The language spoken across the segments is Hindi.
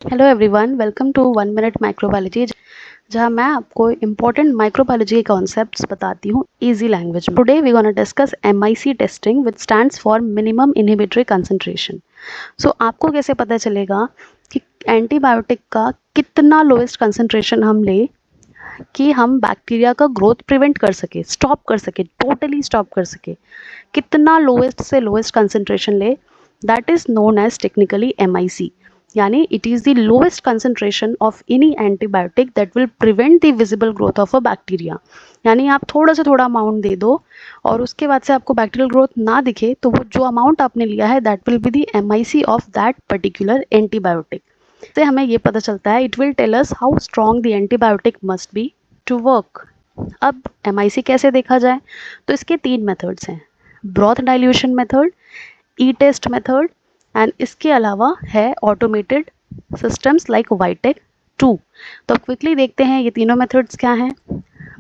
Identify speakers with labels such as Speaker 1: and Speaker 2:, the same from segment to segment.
Speaker 1: Hello everyone, welcome to 1 minute microbiology, जहां मैं आपको इम्पोर्टेंट माइक्रोबायोलॉजी के कॉन्सेप्ट्स बताती हूँ इजी लैंग्वेज में। Today we gonna discuss MIC टेस्टिंग which stands for minimum inhibitory concentration. So आपको कैसे पता चलेगा कि एंटीबायोटिक का कितना लोएस्ट कंसंट्रेशन हम ले कि हम बैक्टीरिया का ग्रोथ प्रिवेंट कर सके, स्टॉप कर सके, टोटली स्टॉप कर सके। कितना लोएस्ट से लोएस्ट कंसंट्रेशन ले, that is known as technically MIC, यानी it is the lowest concentration of any antibiotic that will prevent the visible growth of a bacteria. यानी आप थोड़ा से थोड़ा अमाउंट दे दो और उसके बाद से आपको बैक्टीरियल ग्रोथ ना दिखे, तो वो जो अमाउंट आपने लिया है that will be the MIC of that particular antibiotic. से हमें ये पता चलता है, it will tell us how strong the antibiotic must be to work. अब MIC कैसे देखा जाए, तो इसके 3 मेथड्स हैं, broth dilution method, E test method and इसके अलावा है ऑटोमेटेड सिस्टम्स लाइक वाइटेक 2। तो क्विकली देखते हैं ये तीनों मेथड्स क्या हैं।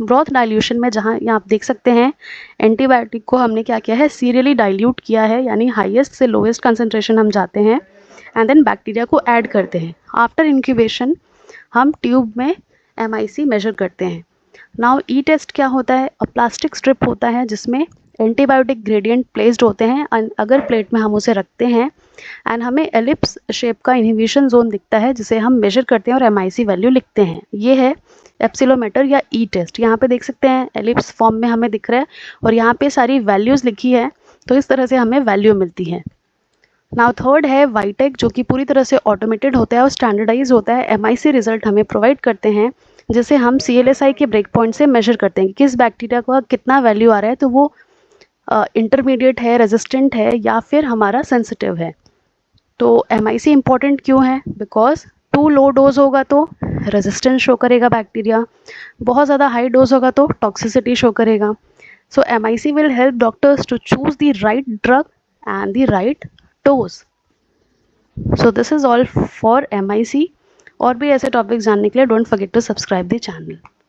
Speaker 1: ब्रॉथ डाइल्यूशन में जहाँ यहाँ आप देख सकते हैं एंटीबायोटिक को हमने क्या किया है, सीरियली डाइल्यूट किया है, यानी हाईएस्ट से लोएस्ट कंसंट्रेशन हम जाते हैं एंड देन बैक्टीरिया को ऐड करते हैं। आफ्टर इंक्यूबेशन हम ट्यूब में MIC मेजर करते हैं। नाउ ई टेस्ट क्या होता है, प्लास्टिक स्ट्रिप होता है जिसमें एंटीबायोटिक ग्रेडियंट प्लेस्ड होते हैं, अगर प्लेट में हम उसे रखते हैं एंड हमें एलिप्स शेप का इनहिबिशन जोन दिखता है जिसे हम मेजर करते हैं और MIC वैल्यू लिखते हैं। ये है एप्सिलोमीटर या ई टेस्ट। यहाँ पे देख सकते हैं एलिप्स फॉर्म में हमें दिख रहा है और यहाँ पे सारी वैल्यूज़ लिखी है, तो इस तरह से हमें वैल्यू मिलती है। नाउ थर्ड है वाइटेक, जो कि पूरी तरह से ऑटोमेटेड होता है और स्टैंडर्डाइज होता है। MIC रिजल्ट हमें प्रोवाइड करते हैं जिसे हम CLSI के ब्रेक पॉइंट से मेजर करते हैं कि किस बैक्टीरिया का कितना वैल्यू आ रहा है, तो वो इंटरमीडिएट है, रेजिस्टेंट है या फिर हमारा सेंसिटिव है। तो MIC इम्पॉर्टेंट क्यों है, बिकॉज टू लो डोज होगा तो रेजिस्टेंस शो करेगा बैक्टीरिया, बहुत ज़्यादा हाई डोज होगा तो टॉक्सिसिटी शो करेगा। So MIC will help doctors to choose the right drug and the right dose. So this is all for MIC। और भी ऐसे टॉपिक्स जानने के लिए don't forget to subscribe the channel.